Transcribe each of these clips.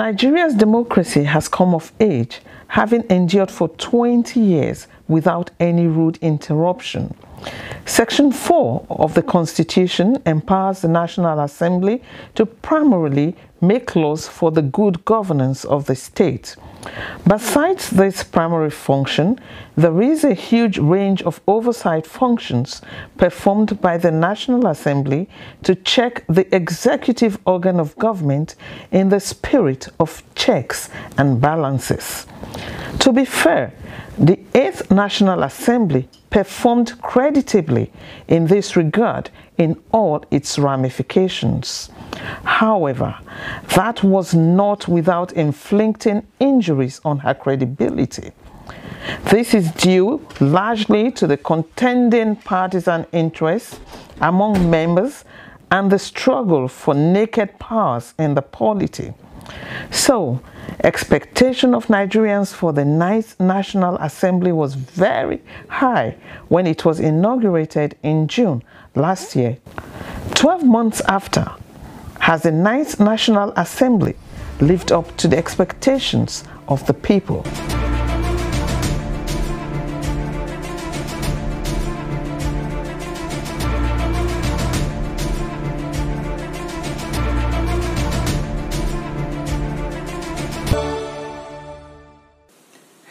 Nigeria's democracy has come of age, having endured for 20 years without any rude interruption. Section 4 of the Constitution empowers the National Assembly to primarily make laws for the good governance of the state. Besides this primary function, there is a huge range of oversight functions performed by the National Assembly to check the executive organ of government in the spirit of checks and balances. To be fair, the 8th National Assembly performed creditably in this regard in all its ramifications. However, that was not without inflicting injuries on her credibility. This is due largely to the contending partisan interests among members and the struggle for naked powers in the polity. So, expectation of Nigerians for the 9th National Assembly was very high when it was inaugurated in June last year. 12 months after, has the 9th National Assembly lived up to the expectations of the people?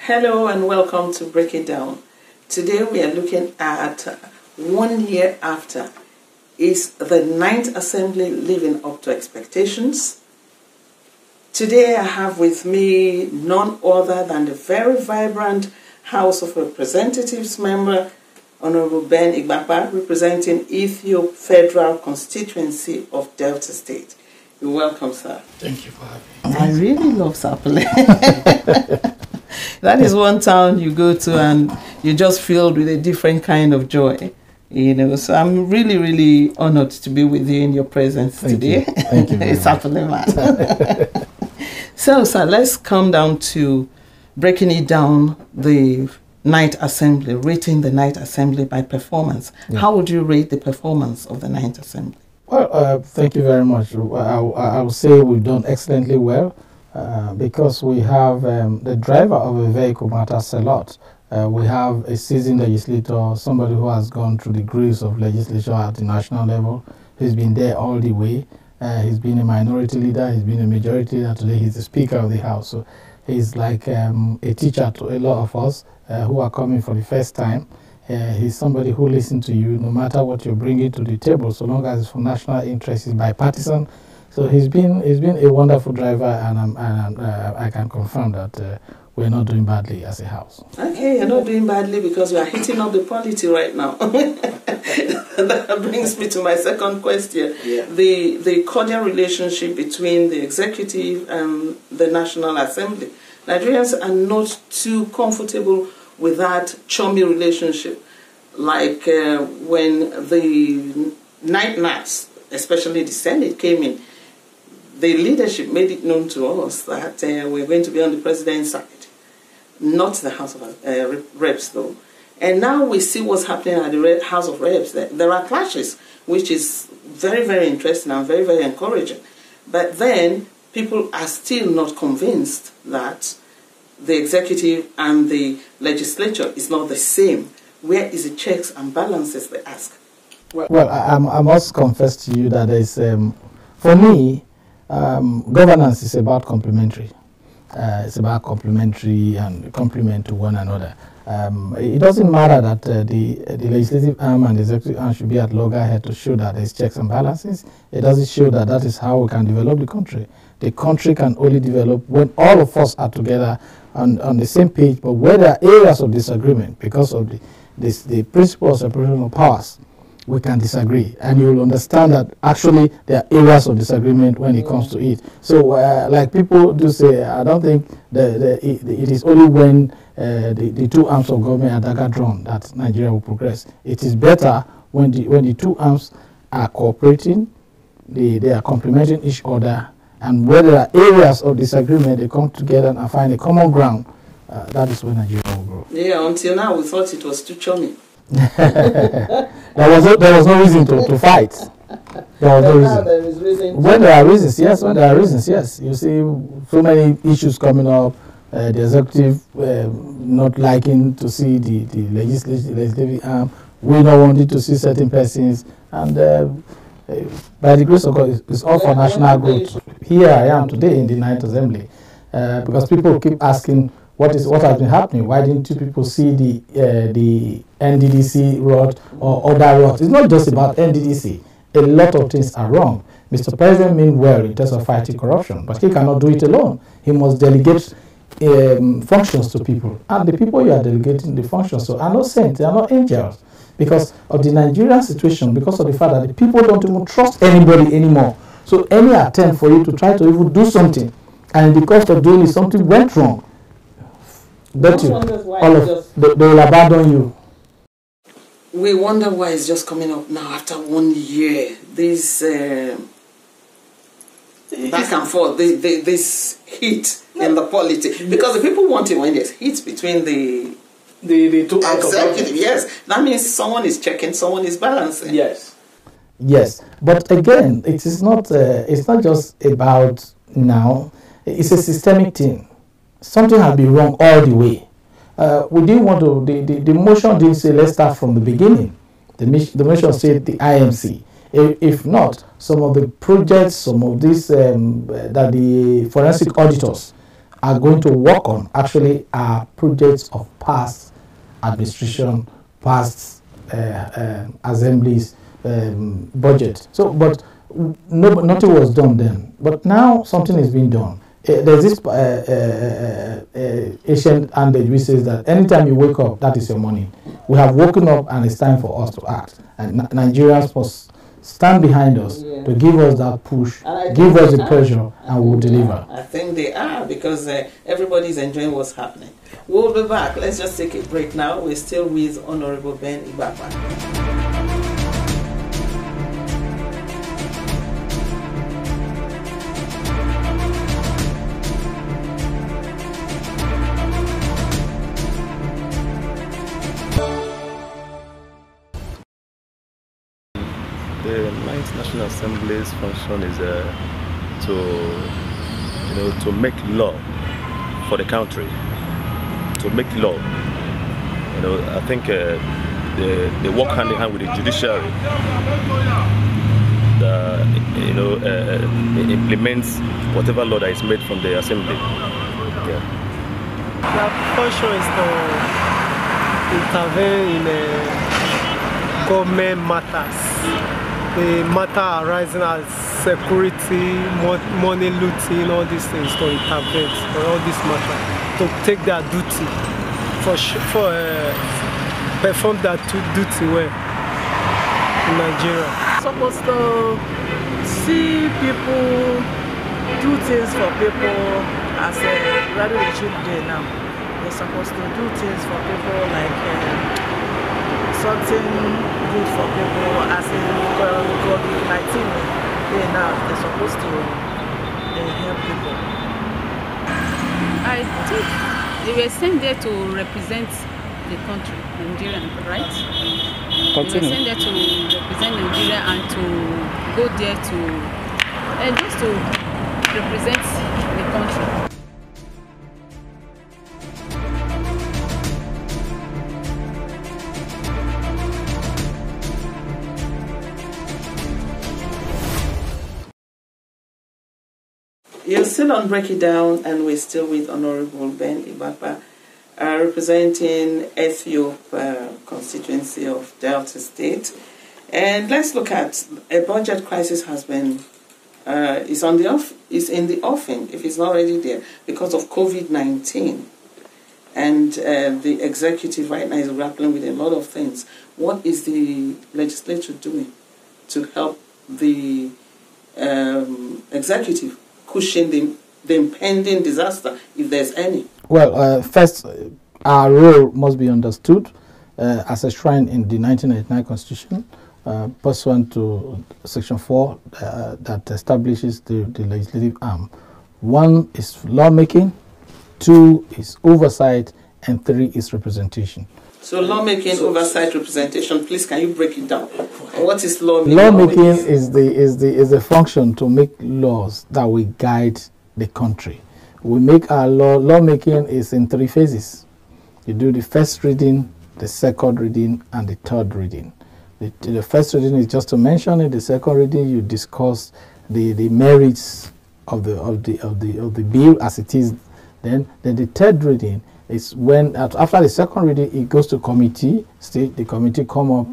Hello and welcome to Break It Down. Today we are looking at 1 year after. Is the 9th Assembly living up to expectations? Today I have with me none other than the very vibrant House of Representatives member, Honorable Ben Igbakpa, representing Ethiope Federal Constituency of Delta State. You're welcome, sir. Thank you for having me. I really love Sapele. That is one town you go to and you're just filled with a different kind of joy. You know, so I'm really, really honored to be with you in your presence today. Thank you very It's happening, man. So, sir, let's come down to breaking it down, the 9th Assembly, rating the 9th Assembly by performance. Yeah. How would you rate the performance of the 9th Assembly? Well, thank you very much. I would say we've done excellently well because we have the driver of a vehicle matters a lot. We have a seasoned legislator, somebody who has gone through the grades of legislature at the national level. He's been there all the way. He's been a minority leader. He's been a majority leader. Today he's the Speaker of the House. So he's like a teacher to a lot of us who are coming for the first time. He's somebody who listens to you no matter what you're bringing to the table, so long as it's for national interest. He's bipartisan. So he's been a wonderful driver, and I can confirm that we're not doing badly as a house. Okay, you're not doing badly because you are hitting up the polity right now. That brings me to my second question. Yeah. The cordial relationship between the executive and the National Assembly. Nigerians are not too comfortable with that chummy relationship. Like when the night nats, especially the Senate, came in, the leadership made it known to us that we're going to be on the president's side. Not the House of Reps, though. And now we see what's happening at the House of Reps. There are clashes, which is very, very interesting and very, very encouraging. But then people are still not convinced that the executive and the legislature is not the same. Where is the checks and balances, they ask? Well, I must confess to you that there's, for me, governance is about complementary. It's about complementary and complement to one another. It doesn't matter that the legislative arm and the executive arm should be at loggerhead to show that there's checks and balances. It doesn't show that that is how we can develop the country. The country can only develop when all of us are together on the same page, but where there are areas of disagreement because of the principle of separation of powers, we can disagree, and you'll understand that actually there are areas of disagreement when it comes to it. So like people do say, I don't think it is only when the two arms of government are dagger drawn that Nigeria will progress. It is better when the two arms are cooperating, they are complementing each other, and where there are areas of disagreement, they come together and find a common ground. That is when Nigeria will grow. Yeah, until now we thought it was too chummy. There was no reason to fight. There was no There is reason. when there are reasons, yes. When there are reasons, yes. You see so many issues coming up. The executive not liking to see the legislative arm. We not wanting to see certain persons, and by the grace of God, it's all for national growth. Here I am today in the 9th Assembly, because people keep asking what has been happening. Why didn't you people see the NDDC road or other roads? It's not just about NDDC. A lot of things are wrong. Mr. President means well in terms of fighting corruption, but he cannot do it alone. He must delegate functions to people, and the people you are delegating the functions to are not saints, they are not angels, because of the Nigerian situation, because of the fact that the people don't even trust anybody anymore. So any attempt for you to try to even do something, and in the cost of doing it, something went wrong, bet you, all of they will abandon you. We wonder why it's just coming up now after 1 year. This back and forth, this heat in the politics, because the people want it when there's heat between the two executive. Yes, that means someone is checking, someone is balancing. Yes, yes, but again, it is not. It's not just about now. It's a systemic thing. Something has been wrong all the way. We didn't want to. The motion didn't say let's start from the beginning. The motion said the IMC. If not, some of the projects, some of these that the forensic auditors are going to work on actually are projects of past administration, past assemblies, budget. So, but nothing was done then. But now something is being done. There's this ancient adage which says that anytime you wake up, that is your morning. We have woken up and it's time for us to act. And Nigerians must stand behind us to give us that push, give us the pressure, and we'll deliver. I think they are, because everybody's enjoying what's happening. We'll be back. Let's just take a break now. We're still with Honorable Ben Igbakpa. The 9th National Assembly's function is to make law for the country, to make law. I think they work hand in hand with the judiciary. It implements whatever law that is made from the assembly. Yeah. The function is to intervene in government matters. The matter arising as security, money looting, all these things, to intervene for all this matter, to take their duty, perform that duty well in Nigeria. Supposed to see people, do things for people as a rather they should do now. They're supposed to do things for people like something good for people as in COVID-19. Now they're supposed to help people. I think they were sent there to represent the country, Nigeria, right? Continue. They were sent there to represent Nigeria and to go there just to represent the country. You're still on Break It Down, and we're still with Honorable Ben Igbakpa, representing Ethiope constituency of Delta State. And let's look at a budget crisis has been is in the offing, if it's not already there, because of COVID-19. And the executive right now is grappling with a lot of things. What is the legislature doing to help the executive cushion the impending disaster, if there's any? Well, first, our role must be understood as enshrined in the 1999 Constitution, pursuant to Section 4 that establishes the legislative arm. 1 is lawmaking, 2 is oversight, and 3 is representation. So lawmaking, oversight, representation. Please, can you break it down? What is lawmaking? Lawmaking is the function to make laws that will guide the country. We make our lawmaking is in 3 phases. You do the first reading, the second reading, and the third reading. The first reading is just to mention it. The second reading, you discuss the merits of the bill as it is. Then the third reading is when after the second reading, it goes to committee. The committee come up,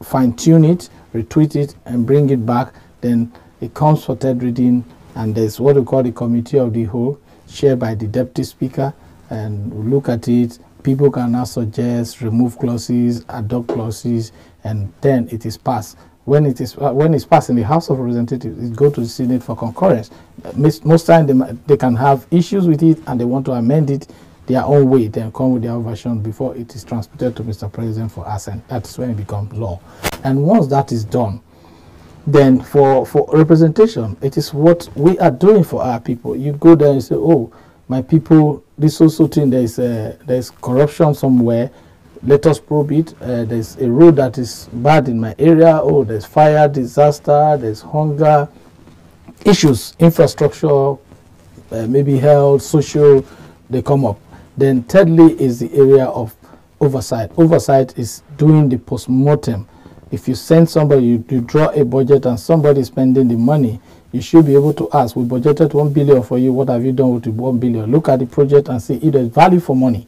fine tune it, retweet it, and bring it back. Then it comes for third reading, and there's what we call the committee of the whole, chaired by the deputy speaker, and we look at it. People can now suggest, remove clauses, adopt clauses, and then it is passed. When it's passed in the House of Representatives, it goes to the Senate for concurrence. Most times they can have issues with it, and they want to amend it their own way, then come with their own version before it is transmitted to Mr. President for assent. That's when it becomes law. And once that is done, then for representation, it is what we are doing for our people. You go there and say, oh, my people, this also thing, there's corruption somewhere, let us probe it. There's a road that is bad in my area. Oh, there's fire, disaster, there's hunger, issues, infrastructure, maybe health, social, they come up. Then thirdly is the area of oversight. Oversight is doing the post-mortem. If you send somebody, you draw a budget and somebody is spending the money, you should be able to ask, we budgeted 1 billion for you, what have you done with the 1 billion? Look at the project and see if there's value for money.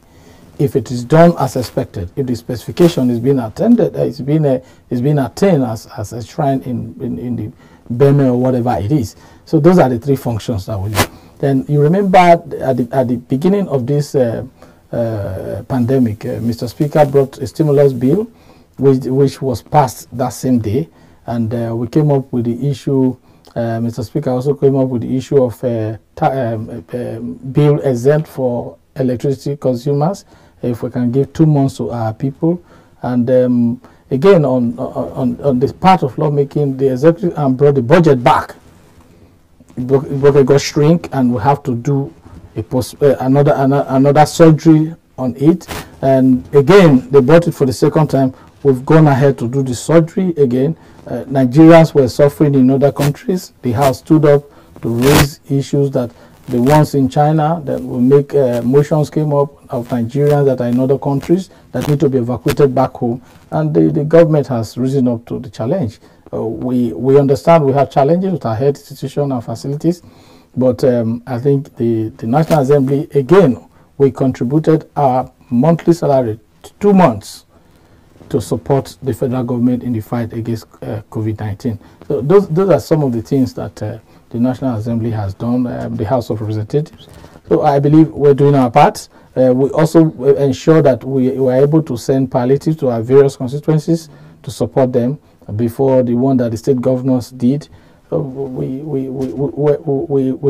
If it is done as expected, if the specification is being attended, it's been attained as enshrined in the BEME or whatever it is. So those are the 3 functions that we do. Then you remember at the beginning of this pandemic, Mr. Speaker brought a stimulus bill, which was passed that same day, and we came up with the issue. Mr. Speaker also came up with the issue of bill exempt for electricity consumers, if we can give 2 months to our people. And again, on this part of lawmaking, the executive arm brought the budget back. It got shrink, and we have to do another surgery on it. And again, they brought it for the second time. We've gone ahead to do the surgery again. Nigerians were suffering in other countries. The House stood up to raise issues that the ones in China that will make motions came up of Nigerians that are in other countries that need to be evacuated back home, and the government has risen up to the challenge. We understand we have challenges with our health institution and facilities, but I think the National Assembly, again, we contributed our monthly salary to 2 months to support the federal government in the fight against COVID-19. So those are some of the things that the National Assembly has done, the House of Representatives. So I believe we're doing our part. We also ensure that we were able to send palliatives to our various constituencies to support them before the one that the state governors did. We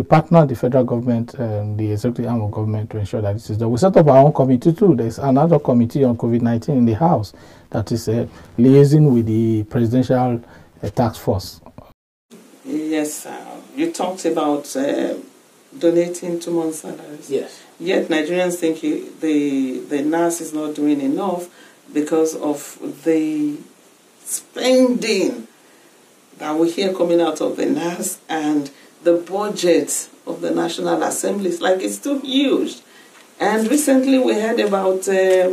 partner the federal government and the executive arm of government to ensure that this is done. We set up our own committee too. There's another committee on COVID-19 in the House that is liaising with the presidential task force. Yes, you talked about donating 2 months' salaries. Yes. Yet Nigerians think the NAS is not doing enough because of the spending that we hear coming out of the NAS and the budget of the National Assembly. It's like it's too huge. And recently we heard about a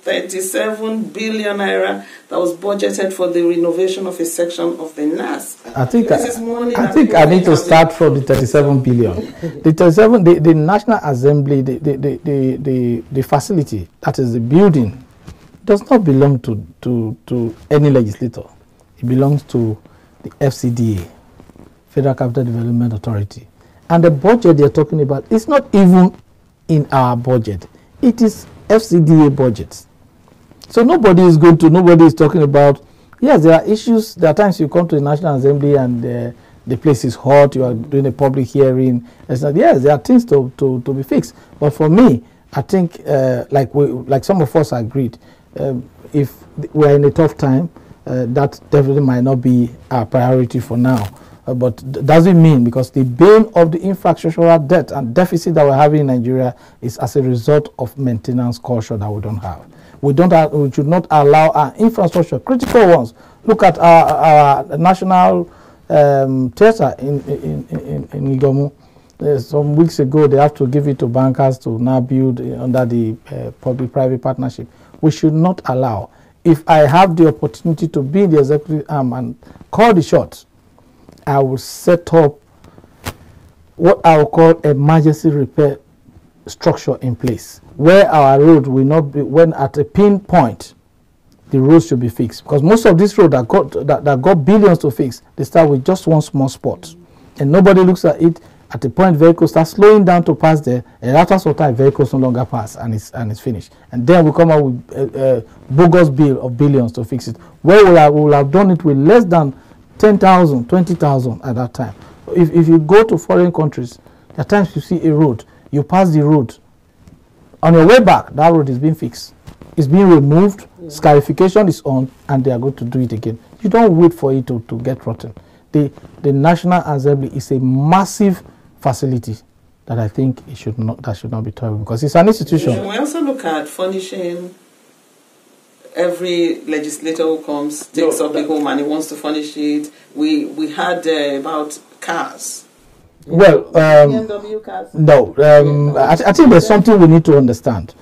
37 billion naira that was budgeted for the renovation of a section of the NAS. I think I need to start from the 37 billion. The National Assembly, the facility, that is the building, does not belong to any legislator. It belongs to the FCDA, Federal Capital Development Authority. And the budget they're talking about is not even in our budget. It is FCDA budget. So nobody is talking about, yes, there are issues. There are times you come to the National Assembly and the place is hot, you are doing a public hearing. Yes, there are things to be fixed. But for me, I think, like some of us agreed, if we're in a tough time, that definitely might not be our priority for now. But doesn't mean, because the bane of the infrastructural debt and deficit that we're having in Nigeria is as a result of maintenance culture that we don't have. We should not allow our infrastructure, critical ones. Look at our national theatre in Igomu. Some weeks ago, they have to give it to bankers to now build under the public-private partnership. We should not allow. If I have the opportunity to be in the executive arm and call the shots, I will set up what I will call emergency repair structure in place, where our road will not be, when at a pinpoint, the roads should be fixed. Because most of these roads that got billions to fix, they start with just one small spot. And nobody looks at it. At the point vehicles start slowing down to pass there, and after some time vehicles no longer pass, and it's finished. And then we come out with a bogus bill of billions to fix it. Where we will have done it with less than 10,000, 20,000 at that time. If you go to foreign countries, there are times you see a road, you pass the road. On your way back, that road is being fixed. It's being removed, scarification is on, and they are going to do it again. You don't wait for it to get rotten. The National Assembly is a massive facility that I think it should not be tolerable, because it's an institution. We also look at furnishing. Every legislator who comes takes up the home and he wants to furnish it. We had about cars. Well, BMW cars. No, I think there's something we need to understand.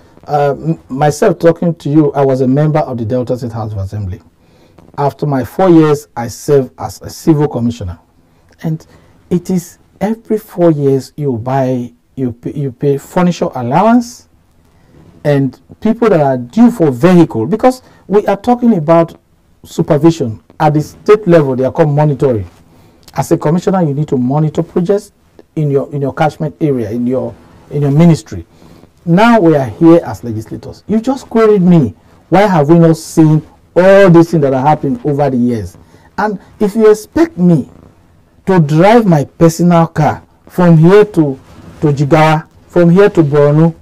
Myself talking to you, I was a member of the Delta State House of Assembly. After my 4 years, I served as a civil commissioner, and it is every 4 years you pay furniture allowance, and people that are due for vehicle, because we are talking about supervision at the state level. They are called monitoring. As a commissioner, you need to monitor projects in your catchment area, in your ministry. Now we are here as legislators. You just queried me, why have we not seen all these things that are happening over the years? And if you expect me to drive my personal car from here to Jigawa, from here to Borno,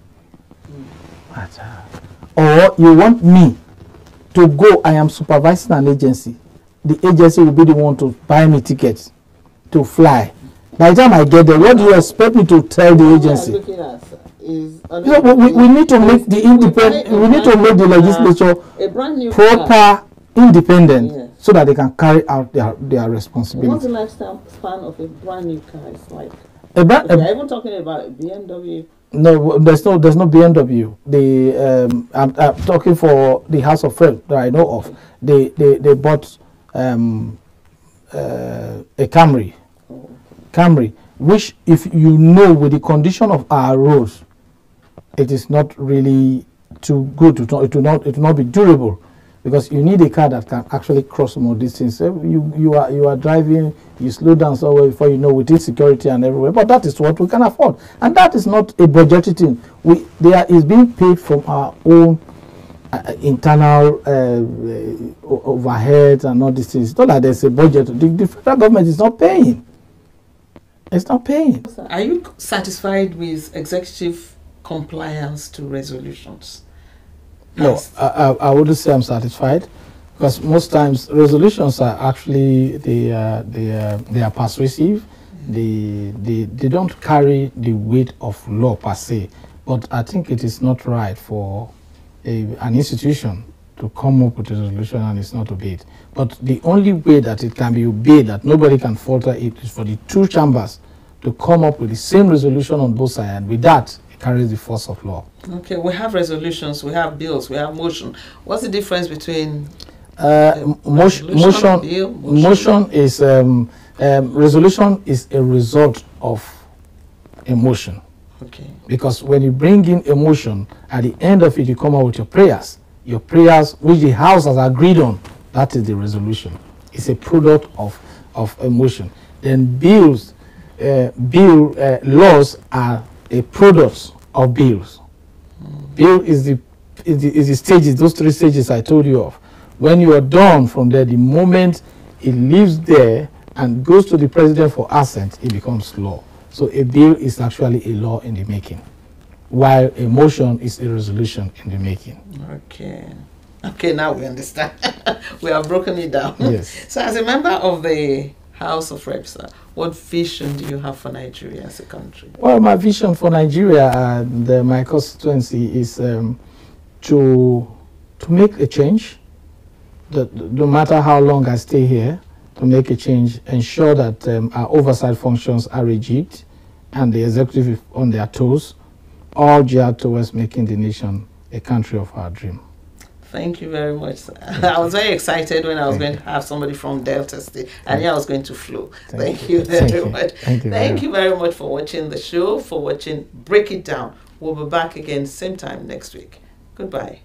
or you want me to go, I am supervising an agency, the agency will be the one to buy me tickets to fly. By the time I get there, what do you expect me to tell the agency? We need to make the independent, we need to make the legislature proper, independent, so that they can carry out their responsibility. What's the lifespan of a brand new car? It's like, are even talking about BMW? No, there's no BMW. I'm talking for the House of Friends that I know of. They bought a Camry. Camry, which, if you know, with the condition of our roads, it is not really too good. It will not be durable, because you need a car that can actually cross more distance. You are driving, you slow down somewhere before you know, with insecurity and everywhere. But that is what we can afford, and that is not a budgeted thing. Is being paid from our own internal overheads and all these things. It's not like there's a budget. The federal government is not paying. It's not paying. Are you satisfied with executive compliance to resolutions? No, I wouldn't say I'm satisfied, because most times resolutions are actually they are persuasive. They don't carry the weight of law per se. But I think it is not right for an institution to come up with a resolution and it's not obeyed. But the only way that it can be obeyed, that nobody can falter it, is for the two chambers to come up with the same resolution on both sides. And with that, it carries the force of law. Okay, we have resolutions, we have bills, we have motion. What's the difference between motion is resolution is a result of emotion. Okay. Because when you bring in emotion, at the end of it, you come out with your prayers which the House has agreed on. That is the resolution. It's a product of emotion. Then laws are a product of bills. Bill is the stages, those three stages I told you of. When you are done from there, the moment it leaves there and goes to the president for assent, it becomes law. So a bill is actually a law in the making, while a motion is a resolution in the making. Okay, now we understand. We have broken it down. Yes. So as a member of the House of Reps, what vision do you have for Nigeria as a country? Well, my vision for Nigeria and my constituency is to to make a change, no matter how long I stay here, to make a change, ensure that our oversight functions are rigid and the executive is on their toes, all geared towards making the nation a country of our dream. Thank you very much. I was very excited when I was going to have somebody from Delta State. I knew I was going to flow. Thank you very much. Thank you very much for watching the show, for watching Break It Down. We'll be back again same time next week. Goodbye.